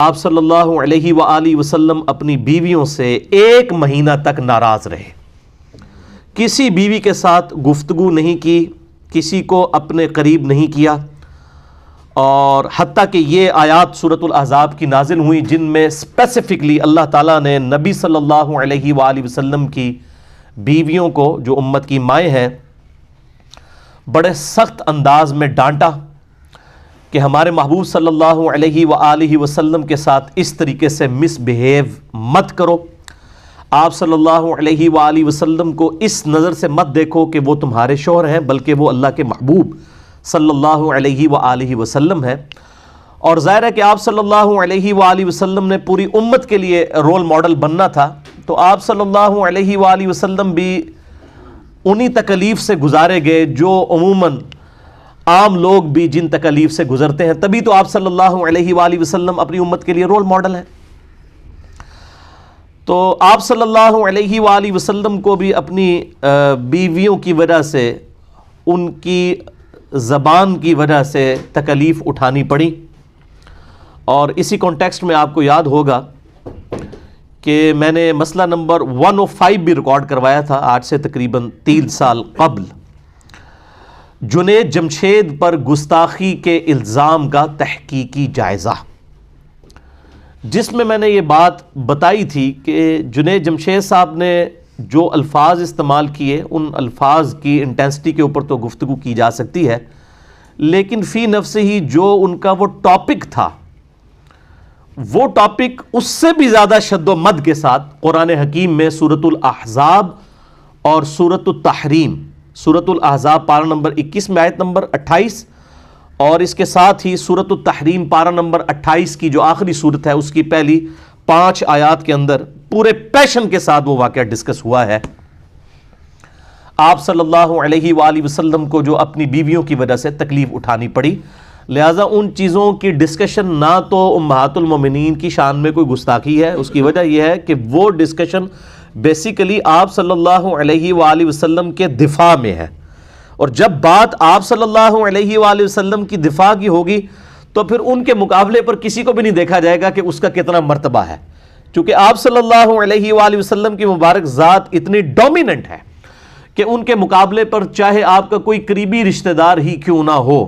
آپ صلی اللہ علیہ وآلہ وسلم اپنی بیویوں سے 1 مہینہ تک ناراض رہے، کسی بیوی کے ساتھ گفتگو نہیں کی، کسی کو اپنے قریب نہیں کیا، اور حتیٰ کہ یہ آیات سورۃ الاحزاب کی نازل ہوئی جن میں اسپیسیفکلی اللہ تعالیٰ نے نبی صلی اللہ علیہ وآلہ وسلم کی بیویوں کو جو امت کی مائیں ہیں بڑے سخت انداز میں ڈانٹا کہ ہمارے محبوب صلی اللہ علیہ وآلہ وسلم کے ساتھ اس طریقے سے مس بہیو مت کرو، آپ صلی اللہ علیہ وآلہ وسلم کو اس نظر سے مت دیکھو کہ وہ تمہارے شوہر ہیں، بلکہ وہ اللہ کے محبوب صلی اللہ علیہ وآلہ وسلم ہے۔ اور ظاہر ہے کہ آپ صلی اللہ علیہ وآلہ وسلم نے پوری امت کے لیے رول ماڈل بننا تھا، تو آپ صلی اللہ علیہ وآلہ وسلم بھی انہی تکلیف سے گزارے گئے جو عموماً عام لوگ بھی جن تکلیف سے گزرتے ہیں، تبھی تو آپ صلی اللہ علیہ وآلہ وسلم اپنی امت کے لیے رول ماڈل ہیں۔ تو آپ صلی اللہ علیہ وآلہ وسلم کو بھی اپنی بیویوں کی وجہ سے، ان کی زبان کی وجہ سے تکلیف اٹھانی پڑی، اور اسی کانٹیکسٹ میں آپ کو یاد ہوگا کہ میں نے مسئلہ نمبر 105 بھی ریکارڈ کروایا تھا آج سے تقریباً 3 سال قبل، جنید جمشید پر گستاخی کے الزام کا تحقیقی جائزہ، جس میں نے یہ بات بتائی تھی کہ جنید جمشید صاحب نے جو الفاظ استعمال کیے ان الفاظ کی انٹینسٹی کے اوپر تو گفتگو کی جا سکتی ہے، لیکن فی نفس ہی جو ان کا وہ ٹاپک تھا، وہ ٹاپک اس سے بھی زیادہ شد و مد کے ساتھ قرآن حکیم میں سورۃ الاحزاب اور سورۃ التحریم، سورۃ الاحزاب پارہ نمبر 21 میں آیت نمبر 28، اور اس کے ساتھ ہی سورۃ التحریم پارہ نمبر 28 کی جو آخری سورت ہے اس کی پہلی 5 آیات کے اندر پورے پیشن کے ساتھ وہ واقعہ ڈسکس ہوا ہے۔ آپ صلی اللہ علیہ وآلہ وسلم کو جو اپنی بیویوں کی وجہ سے تکلیف اٹھانی پڑی، لہٰذا ان چیزوں کی ڈسکشن نہ تو امہات المومنین کی شان میں کوئی گستاخی ہے، اس کی وجہ یہ ہے کہ وہ ڈسکشن بیسیکلی آپ صلی اللہ علیہ وآلہ وسلم کے دفاع میں ہے، اور جب بات آپ صلی اللہ علیہ وآلہ وسلم کی دفاع کی ہوگی تو پھر ان کے مقابلے پر کسی کو بھی نہیں دیکھا جائے گا کہ اس کا کتنا مرتبہ ہے، چونکہ آپ صلی اللہ علیہ وآلہ وسلم کی مبارک ذات اتنی ڈومیننٹ ہے کہ ان کے مقابلے پر چاہے آپ کا کوئی قریبی رشتہ دار ہی کیوں نہ ہو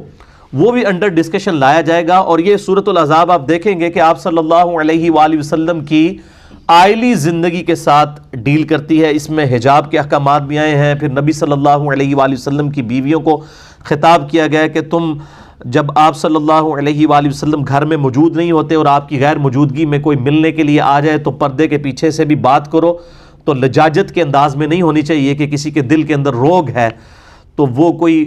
وہ بھی انڈر ڈسکشن لایا جائے گا۔ اور یہ سورۃ الاحزاب آپ دیکھیں گے کہ آپ صلی اللہ علیہ وآلہ وسلم کی آئلی زندگی کے ساتھ ڈیل کرتی ہے، اس میں حجاب کے احکامات بھی آئے ہیں، پھر نبی صلی اللہ علیہ وآلہ وسلم کی بیویوں کو خطاب کیا گیا کہ تم جب آپ صلی اللہ علیہ وآلہ وسلم گھر میں موجود نہیں ہوتے اور آپ کی غیر موجودگی میں کوئی ملنے کے لیے آ جائے تو پردے کے پیچھے سے بھی بات کرو، تو لجاجت کے انداز میں نہیں ہونی چاہیے کہ کسی کے دل کے اندر روگ ہے تو وہ کوئی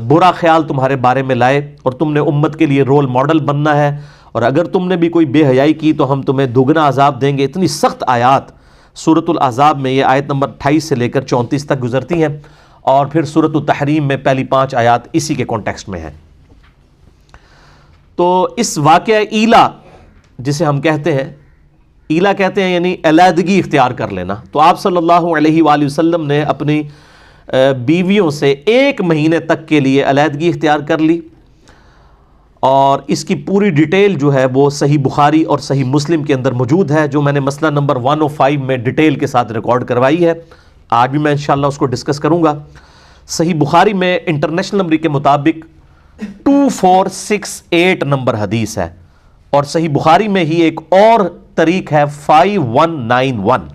برا خیال تمہارے بارے میں لائے، اور تم نے امت کے لیے رول ماڈل بننا ہے، اور اگر تم نے بھی کوئی بے حیائی کی تو ہم تمہیں دوگنا عذاب دیں گے۔ اتنی سخت آیات سورۃ الاحزاب میں یہ آیت نمبر 28 سے لے کر 34 تک گزرتی ہیں، اور پھر سورۃ التحریم میں پہلی 5 آیات اسی کے کانٹیکسٹ میں ہیں۔ تو اس واقعہ ایلا جسے ہم کہتے ہیں، ایلا کہتے ہیں یعنی علیحدگی اختیار کر لینا، تو آپ صلی اللہ علیہ وآلہ وسلم نے اپنی بیویوں سے 1 مہینے تک کے لیے علیحدگی اختیار کر لی، اور اس کی پوری ڈیٹیل جو ہے وہ صحیح بخاری اور صحیح مسلم کے اندر موجود ہے، جو میں نے مسئلہ نمبر 105 میں ڈیٹیل کے ساتھ ریکارڈ کروائی ہے، آج بھی میں انشاءاللہ اس کو ڈسکس کروں گا۔ صحیح بخاری میں انٹرنیشنل نمبر کے مطابق 2468 نمبر حدیث ہے، اور صحیح بخاری میں ہی ایک اور طریق ہے 5191،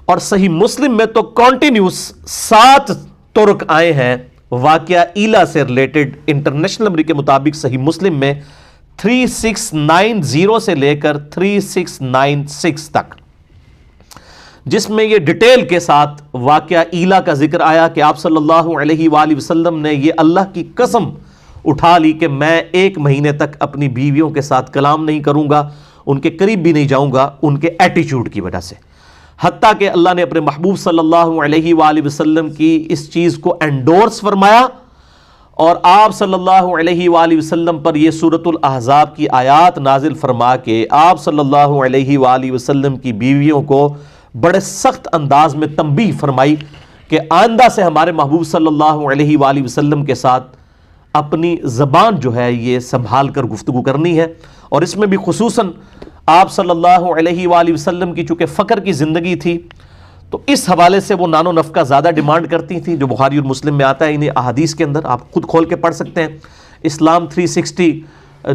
اور صحیح مسلم میں تو کنٹینیوس 7 طرق آئے ہیں واقعہ ایلا سے ریلیٹڈ۔ انٹرنیشنل نمبر کے مطابق صحیح مسلم میں 3690 سے لے کر 3696 تک، جس میں یہ ڈیٹیل کے ساتھ واقعہ ایلا کا ذکر آیا کہ آپ صلی اللہ علیہ وآلہ وسلم نے یہ اللہ کی قسم اٹھا لی کہ میں 1 مہینے تک اپنی بیویوں کے ساتھ کلام نہیں کروں گا، ان کے قریب بھی نہیں جاؤں گا ان کے ایٹیچیوڈ کی وجہ سے، حتیٰ کہ اللہ نے اپنے محبوب صلی اللہ علیہ وآلہ وسلم کی اس چیز کو انڈورس فرمایا، اور آپ صلی اللہ علیہ وآلہ وسلم پر یہ سورۃ الاحزاب کی آیات نازل فرما کے آپ صلی اللہ علیہ وآلہ وسلم کی بیویوں کو بڑے سخت انداز میں تنبیہ فرمائی کہ آئندہ سے ہمارے محبوب صلی اللہ علیہ وآلہ وسلم کے ساتھ اپنی زبان جو ہے یہ سنبھال کر گفتگو کرنی ہے، اور اس میں بھی خصوصاً آپ صلی اللہ علیہ وآلہ وسلم کی چونکہ فقر کی زندگی تھی تو اس حوالے سے وہ نان و نفقہ زیادہ ڈیمانڈ کرتی تھیں، جو بخاری اور مسلم میں آتا ہے انہیں احادیث کے اندر، آپ خود کھول کے پڑھ سکتے ہیں۔ اسلام 360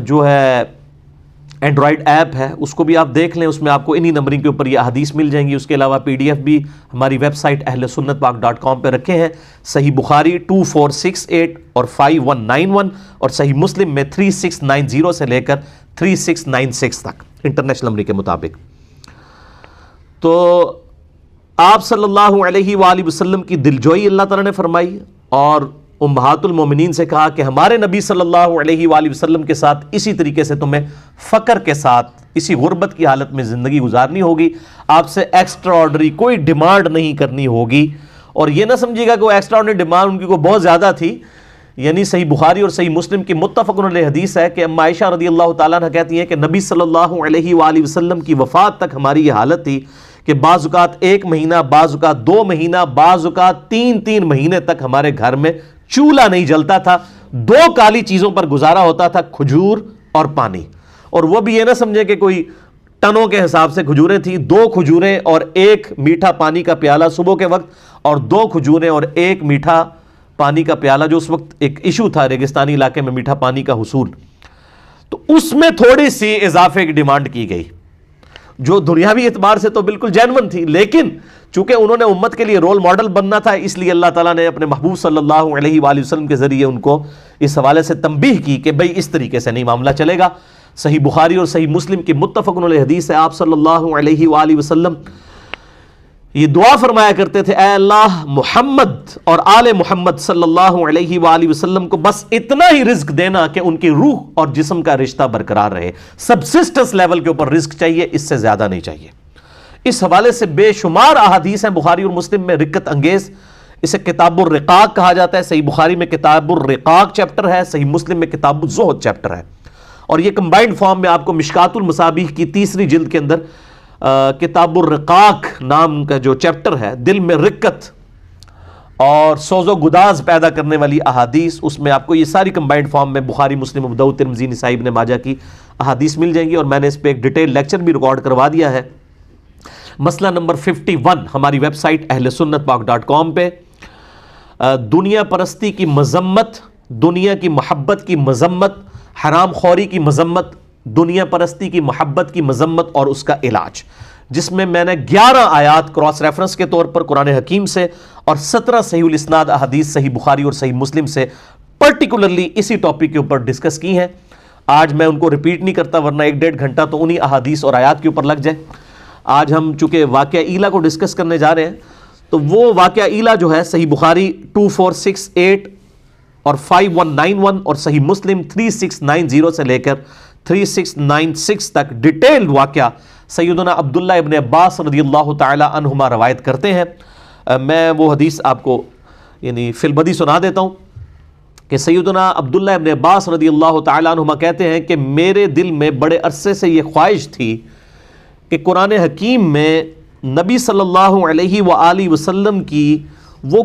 جو ہے اینڈرائڈ ایپ ہے، اس کو بھی آپ دیکھ لیں، اس میں آپ کو انہی نمبرنگ کے اوپر یہ احادیث مل جائیں گی۔ اس کے علاوہ PDF بھی ہماری ویب سائٹ اہلسنتپاک.com پہ رکھے ہیں، صحیح بخاری 2468 اور 5191 اور صحیح مسلم میں 3690 سے لے کر 3696 تک انٹرنیشنل نمبر کے مطابق۔ تو آپ صلی اللہ علیہ وآلہ وسلم کی دلجوئی اللہ تعالیٰ نے فرمائی اور امہات المومنین سے کہا کہ ہمارے نبی صلی اللہ علیہ وآلہ وسلم کے ساتھ اسی طریقے سے تمہیں فقر کے ساتھ اسی غربت کی حالت میں زندگی گزارنی ہوگی، آپ سے ایکسٹرا آرڈنری کوئی ڈیمانڈ نہیں کرنی ہوگی۔ اور یہ نہ سمجھیے گا کہ وہ ایکسٹرا آرڈنری ڈیمانڈ ان کی کو بہت زیادہ تھی، یعنی صحیح بخاری اور صحیح مسلم کی متفق علیہ حدیث ہے کہ اما عائشہ رضی اللہ تعالیٰ عنہ کہتی ہیں کہ نبی صلی اللہ علیہ وآلہ وسلم کی وفات تک ہماری یہ حالت تھی کہ بعض اوقات 1 مہینہ، بعض اوقات 2 مہینہ، بعض اوقات 3 مہینے تک ہمارے گھر میں چولہا نہیں جلتا تھا، 2 کالی چیزوں پر گزارا ہوتا تھا، کھجور اور پانی۔ اور وہ بھی یہ نہ سمجھے کہ کوئی ٹنوں کے حساب سے کھجوریں تھیں، 2 کھجوریں اور 1 میٹھا پانی کا پیالہ صبح کے وقت، اور 2 کھجوریں اور 1 میٹھا پانی کا پیالہ، جو اس وقت ایک ایشو تھا ریگستانی علاقے میں میٹھا پانی کا حصول، تو اس میں تھوڑی سی اضافے کی ڈیمانڈ کی گئی جو دنیاوی اعتبار سے تو بالکل جینون تھی، لیکن چونکہ انہوں نے امت کے لیے رول ماڈل بننا تھا، اس لیے اللہ تعالیٰ نے اپنے محبوب صلی اللہ علیہ وآلہ وسلم کے ذریعے ان کو اس حوالے سے تنبیہ کی کہ بھئی اس طریقے سے نہیں معاملہ چلے گا۔ صحیح بخاری اور صحیح مسلم کی متفق علیہ حدیث ہے، آپ صلی اللہ علیہ وآلہ وسلم یہ دعا فرمایا کرتے تھے، اے اللہ محمد اور آل محمد صلی اللہ علیہ وآلہ وسلم کو بس اتنا ہی رزق دینا کہ ان کی روح اور جسم کا رشتہ برقرار رہے، سبسسٹنس لیول کے اوپر رزق چاہیے، اس سے زیادہ نہیں چاہیے۔ اس حوالے سے بے شمار احادیث ہیں بخاری اور مسلم میں رقت انگیز، اسے کتاب الرقاق کہا جاتا ہے۔ صحیح بخاری میں کتاب الرقاق چیپٹر ہے، صحیح مسلم میں کتاب الزہد چیپٹر ہے، اور یہ کمبائنڈ فارم میں آپ کو مشکات المصابیح کی 3 جلد کے اندر کتاب الرقاق نام کا جو چیپٹر ہے، دل میں رقت اور سوز و گداز پیدا کرنے والی احادیث، اس میں آپ کو یہ ساری کمبائنڈ فارم میں بخاری، مسلم، ابو داؤد، ترمذی، نسائی، ابن ماجہ کی احادیث مل جائیں گی، اور میں نے اس پہ ایک ڈیٹیل لیکچر بھی ریکارڈ کروا دیا ہے۔ مسئلہ نمبر 51 ہماری ویب سائٹ اہلسنتپاک.com پہ دنیا پرستی کی مذمت، دنیا کی محبت کی مذمت، حرام خوری کی مذمت، دنیا پرستی کی محبت کی مذمت اور اس کا علاج، جس میں میں نے 11 آیات کراس ریفرنس کے طور پر قرآن حکیم سے اور 17 صحیح الاسناد احادیث صحیح بخاری اور صحیح مسلم سے پرٹیکولرلی اسی ٹاپک کے اوپر ڈسکس کی ہیں۔ آج میں ان کو ریپیٹ نہیں کرتا، ورنہ 1-1.5 گھنٹہ تو انہی احادیث اور آیات کے اوپر لگ جائے۔ آج ہم چونکہ واقعہ ایلا کو ڈسکس کرنے جا رہے ہیں، تو وہ واقعہ ایلا جو ہے صحیح بخاری 2468 اور 5191 اور صحیح مسلم 3690 سے لے کر 3696 تک ڈیٹیل واقعہ سیدنا عبداللہ ابن عباس رضی اللہ تعالی عنہما روایت کرتے ہیں۔ میں وہ حدیث آپ کو یعنی فی البدی سنا دیتا ہوں کہ سیدنا عبداللہ ابن عباس رضی اللہ تعالی عنہما کہتے ہیں کہ میرے دل میں بڑے عرصے سے یہ خواہش تھی کہ قرآن حکیم میں نبی صلی اللہ علیہ وآلہ وسلم کی وہ